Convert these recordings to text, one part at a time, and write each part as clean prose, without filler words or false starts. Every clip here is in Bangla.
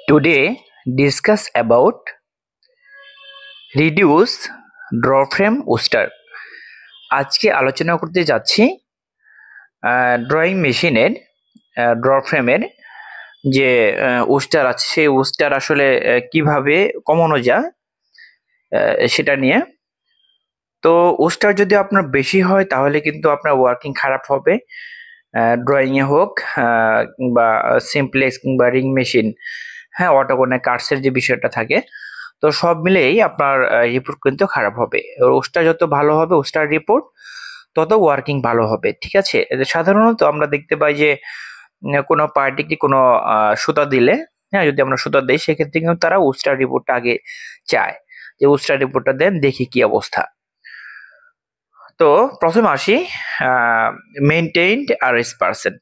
Today discuss about reduce draw frame oyster. আজকে আলোচনা করতে যাচ্ছি ড্রয়িং মেশিনের ড্র ফ্রেমের যে ওস্টার আছে সেই ওস্টার আসলে কিভাবে কমানো যায় সেটা নিয়ে। তো ওস্টার যদি আপনার বেশি হয় তাহলে কিন্তু আপনার ওয়ার্কিং খারাপ হবে, ড্রয়িং এ হোক কিংবা সিমপ্লেক্স কিংবা রিং মেশিন, হ্যাঁ অটোকোনে কাটসের যে বিষয়টা থাকে, তো সব মিলেই আপনার রিপোর্ট কিন্তু খারাপ হবে। ওস্টার যত ভালো হবে ওস্টার রিপোর্ট তত ওয়ার্কিং ভালো হবে, ঠিক আছে। সাধারণত আমরা দেখতে পাই যে কোনো পার্টিকে কোনো সুতা দিলে, হ্যাঁ যদি আমরা সুতা দিই সেক্ষেত্রে কিন্তু তারা ওস্টার রিপোর্টটা আগে চায় যে ওস্টার রিপোর্টটা দেন দেখি কি অবস্থা। তো প্রথমে আসি মেইনটেইনড আরএস পার্সেন্ট।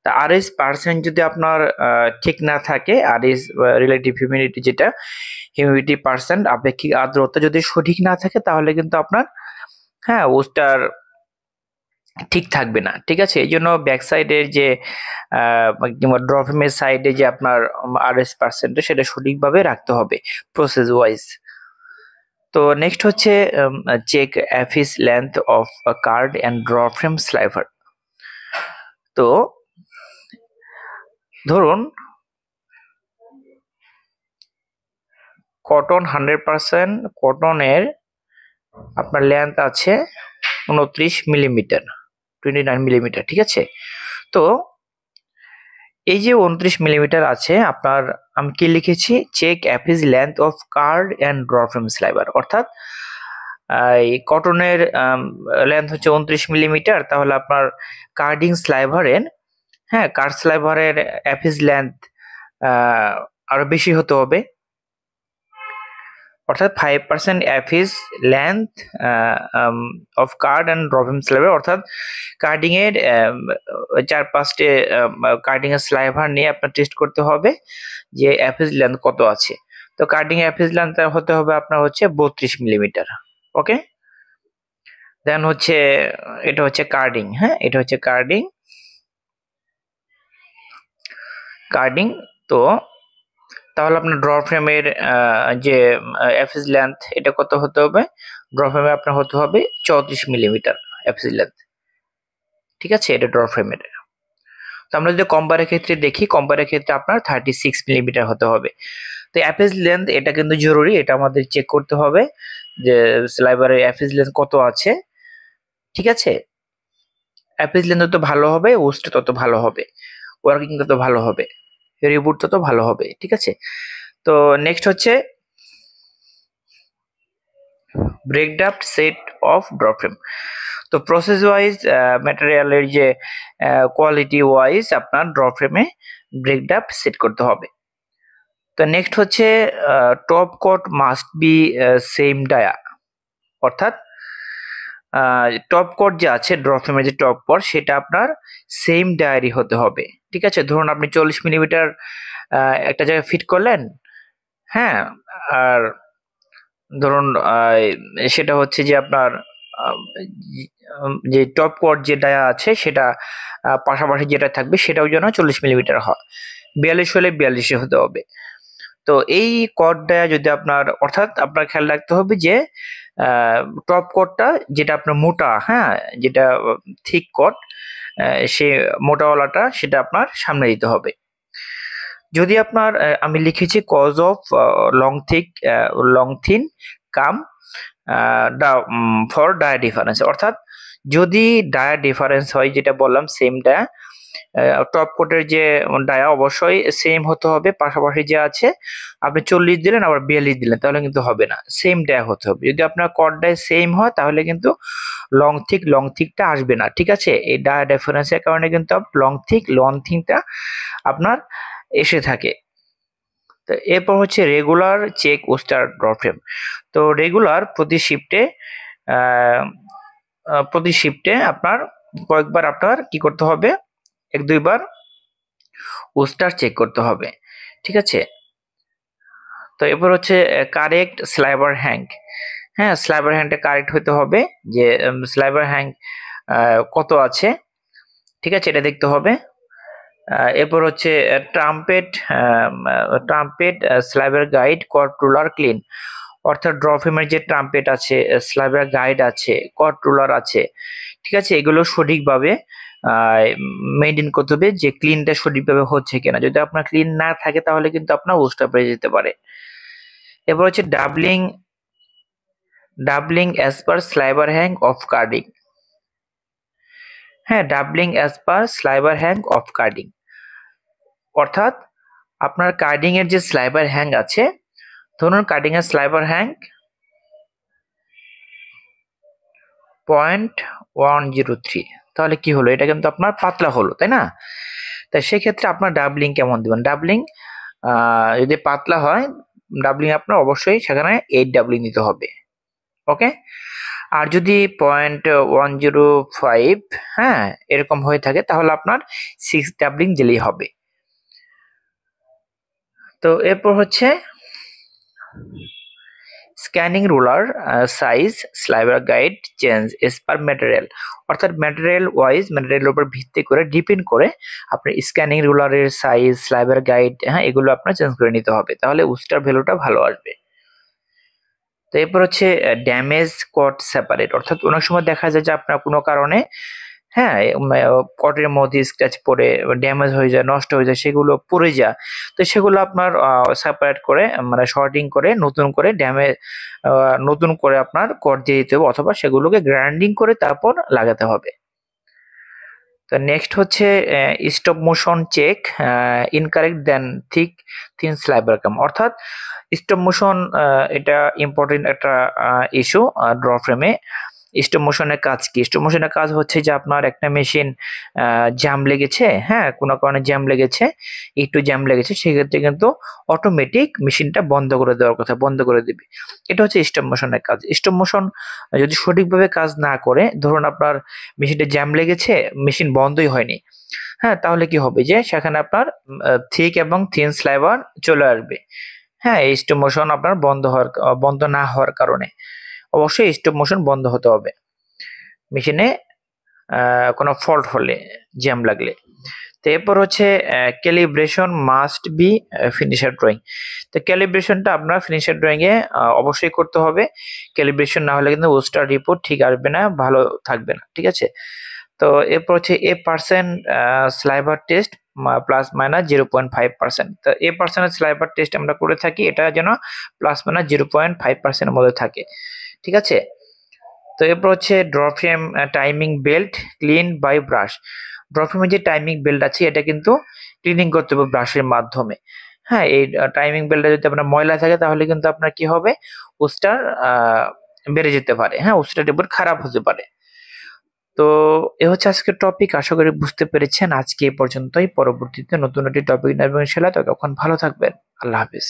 তা আরএস পার্সেন্ট যদি আপনার ঠিক না থাকে, আরএস রিলেটিভ হিউমিডিটি যেটা হিউমিডিটি পার্সেন্ট আপেক্ষিক আর্দ্রতা যদি সঠিক না থাকে তাহলে কিন্তু আপনার হ্যাঁ ওস্টার ঠিক থাকবে না, ঠিক আছে। এই জন্য ব্যাক সাইডের যে ড্রফেমের সাইডে যে আপনার আরএস পার্সেন্ট সেটা সঠিকভাবে রাখতে হবে প্রসেস ওয়াইজ। তো নেক্সট হচ্ছে check AFIS length of card and draw frame sliver. তো ধরুন কটন 100% কটনের আপনার লেন্থ আছে 29 মিলিমিটার, 29 মিলিমিটার, ঠিক আছে। তো এই যে 29 মিলিমিটার আছে আপনার, আমি কি লিখেছি, check AFIS length of card and draw frame sliver, অর্থাৎ এই কটনের লেন্থ হচ্ছে 29 মিলিমিটার, তাহলে আপনার কার্ডিং স্লাইভারের, হ্যাঁ কার্ড স্লাইভারের অ্যাফিস লেন্থ আরো বেশি হতে হবে, অর্থাৎ 5% AFIS length of card and draw frame sliver, অর্থাৎ কার্ডিং এর 4-5টে কার্ডিং এর স্লাইভার নিয়ে আপনার টেস্ট করতে হবে যে অ্যাফিস লেন্থ কত আছে। তো কার্ডিং অ্যাফিস লেন্থ হতে হবে আপনার হচ্ছে 32 মিলিমিটার, ওকে। দেন হচ্ছে এটা হচ্ছে কার্ডিং, হ্যাঁ এটা হচ্ছে কার্ডিং। তো তাহলে আপনার ড্র ফ্রেমের যে অ্যাফিস লেন্থ এটা কত হতে হবে, ড্র ফ্রেমে আপনার হতে হবে 34 মিলিমিটার অ্যাফিস লেন্থ, ঠিক আছে, এটা ড্র ফ্রেমের। তো আমরা যদি কম্পারের ক্ষেত্রে দেখি, কম্পারের ক্ষেত্রে আপনার 36 মিলিমিটার হতে হবে। তো অ্যাফিস লেন্থ এটা কিন্তু জরুরি, এটা আমাদের চেক করতে হবে যে স্লাইভারের অ্যাফিস লেন্থ কত আছে, ঠিক আছে। অ্যাফিস লেন্থ তত ভালো হবে, ওস্ট তত ভালো হবে, ওয়ার্কিং তত ভালো হবে, রিবুট তত ভালো হবে, ঠিক আছে। তো নেক্সট হচ্ছে ব্রেকডাফট সেট অফ ড্র ফ্রেম। তো প্রসেস ওয়াইজ ম্যাটেরিয়ালের যে কোয়ালিটি ওয়াইজ আপনার ড্র ফ্রেমে ব্রেকডাফট সেট করতে হবে। তো নেক্সট হচ্ছে top coat must be same dia, অর্থাৎ টপ কোট যে আছে ড্র ফ্রেমের যে টপ কোট সেটা আপনার সেম ডায়ারি হতে হবে, ঠিক আছে। ধরুন আপনি 40 মিলিমিটার একটা জায়গায় ফিট করলেন, হ্যাঁ, আর ধরুন সেটা হচ্ছে যে আপনার যে টপ কোট যে ডায়া আছে সেটা পাশাপাশি যেটা থাকবে সেটাও যেন 40 মিলিমিটার হয়, 42 হলে 42 হতে হবে। তো এই কট ডায়া যদি আপনার, অর্থাৎ আপনার খেয়াল রাখতে হবে যে টপ কটটা যেটা আপনার মোটা, হ্যাঁ যেটা থিক কট, সে মোটাওয়ালাটা সেটা আপনার সামনে দিতে হবে। যদি আপনার আমি লিখেছি cause of long thin come for dia difference, অর্থাৎ যদি ডায়া ডিফারেন্স হয়, যেটা বললাম সেম ডায়া, টপ কোটের যে ডায়া অবশ্যই সেম হতে হবে, পাশাপাশি যে আছে আপনি 40 দিলেন আবার 42 দিলেন তাহলে কিন্তু হবে না, সেম ডায়া হতে হবে। যদি আপনার কট ডায়া সেম হয় তাহলে কিন্তু লং থিকটা আসবে না, ঠিক আছে। এই ডায়া ডিফারেন্সের কারণে কিন্তু লং থিকটা আপনার এসে থাকে। তো এরপর হচ্ছে রেগুলার চেক ওস্টার ড্র ফ্রেম। তো রেগুলার প্রতি শিফটে আপনার কয়েকবার আপনার কি করতে হবে, 1-2 বার ওস্টার চেক করতে হবে, ঠিক আছে। তো এরপর হচ্ছে কারেক্ট স্লাইভার হ্যাঙ্ক, হ্যাঁ স্লাইভার হ্যাঙ্কটা কারেক্ট হতে হবে যে স্লাইভার হ্যাঙ্ক কত আছে, ঠিক আছে, এটা দেখতে হবে। এরপর হচ্ছে ট্রাম্পেট ট্রাম্পেট স্ল্যাবের গাইড কট রুলার ক্লিন, অর্থাৎ ড্র ফ্রেমের যে ট্রাম্পেট আছে, স্ল্যাবের গাইড আছে, কট রুলার আছে, ঠিক আছে, এগুলো সঠিকভাবে মেনটেন করতে হবে যে ক্লিনটা সঠিকভাবে হচ্ছে কিনা। যদি আপনার ক্লিন না থাকে তাহলে কিন্তু আপনার ওস্টার বেড়ে যেতে পারে। এরপর হচ্ছে doubling doubling as per sliver hank of carding. হ্যাঁ, doubling as per sliver hank of carding, অর্থাৎ আপনার কার্ডিং এর যে স্লাইবার হ্যাং আছে, ধরুন কার্ডিং এর স্লাইবার হ্যাং 0.103, তাহলে কি হলো, এটা কিন্তু আপনার পাতলা হলো, তাই না? তাই সেক্ষেত্রে আপনার ডাবলিং কেমন দিবেন? ডাবলিং যদি পাতলা হয়, ডাবলিং আপনার অবশ্যই সেখানে 8 ডাবলিং দিতে হবে। ওকে, আর যদি 0.105, হ্যাঁ, এরকম হয়ে থাকে তাহলে আপনার 6 ডাবলিং দিলেই হবে। তো এরপর হচ্ছে scanning roller size sliver guide change as per material, অর্থাৎ ম্যাটেরিয়াল ওয়াইজ, ম্যাটেরিয়ালের উপর ভিত্তি করে, ডিপেন্ড করে আপনার স্ক্যানিং রুলারের সাইজ, স্লাইবার গাইড, হ্যাঁ, এগুলো আপনার চেঞ্জ করে নিতে হবে, তাহলে উস্টার ভ্যালুটা ভালো আসবে। তো এরপর হচ্ছে ড্যামেজ কট সেপারেট, অর্থাৎ অনেক সময় দেখা যায় যে আপনার কোনো কারণে, হ্যাঁ, কটের মধ্যে স্ক্র্যাচ পড়ে ড্যামেজ হয়ে যায়, নষ্ট হয়ে যায়, সেগুলো পড়ে যায়। তো সেগুলো আপনার সেপারেট করে, মানে শর্টিং করে, নতুন করে আপনার কট দিয়ে দিতে হবে, অথবা সেগুলোকে গ্রাইন্ডিং করে তারপর লাগাতে হবে। তো নেক্সট হচ্ছে স্টপ মোশন চেক ইনকারেক্ট দেন থিন স্লাইবার কাম, অর্থাৎ স্টপ মোশন, এটা ইম্পর্টেন্ট একটা ইস্যু ড্র ফ্রেমে। স্টপ মোশনের কাজ কি? স্টপ মোশনের কাজ হচ্ছে যে আপনার একটা মেশিন জ্যাম লেগেছে, হ্যাঁ, কোনো কারণে জ্যাম লেগেছে, একটু জ্যাম লেগেছে, সেক্ষেত্রে কিন্তু অটোমেটিক মেশিনটা বন্ধ করে দেওয়ার কথা, বন্ধ করে দিবে। এটা হচ্ছে স্টপ মোশনের কাজ। স্টপ মোশন যদি সঠিকভাবে কাজ না করে, ধরুন আপনার মেশিনটা জ্যাম লেগেছে, মেশিন বন্ধই হয়নি, হ্যাঁ, তাহলে কি হবে যে সেখানে আপনার থিক এবং থিন স্লাইবার চলে আসবে। হ্যাঁ, এই স্টপ মোশন আপনার বন্ধ না হওয়ার কারণে অবশ্যই স্টপ মোশন বন্ধ হতে হবে মেশিনে কোনো ফল্ট হলে, জ্যাম লাগলে। তো এরপর হচ্ছে calibration must be finisher drawing. তো ক্যালিব্রেশনটা আপনার ফিনিশার ড্রয়িং এ অবশ্যই করতে হবে। ক্যালিব্রেশন না হলে কিন্তু ওস্টার রিপোর্ট ঠিক আসবে না, ভালো থাকবে না, ঠিক আছে? তো এরপর হচ্ছে A% স্লাইবার টেস্ট প্লাস মাইনাস 0.5%। তো A% স্লাইবার টেস্ট আমরা করে থাকি, এটা যেন প্লাস মাইনাস 0.5% মধ্যে থাকে, ঠিক আছে? তো এরপর হচ্ছে draw frame timing belt clean by brush. Draw ফ্রেমের যে টাইমিং বেল্ট আছে এটা কিন্তু ক্লিনিং করতে হবে ব্রাশের মাধ্যমে। হ্যাঁ, এই টাইমিং বেল্টটা যদি আপনার ময়লা থাকে তাহলে কিন্তু আপনার কি হবে, ওস্টার বেড়ে যেতে পারে, হ্যাঁ, ওস্টার রিপোর্ট খারাপ হতে পারে। তো এ হচ্ছে আজকের টপিক, আশা করি বুঝতে পেরেছেন। আজকে এই পর্যন্তই, পরবর্তীতে নতুন একটি টপিক নেবেন ইনশাআল্লাহ। ততক্ষণ ভালো থাকবেন, আল্লাহ হাফেজ।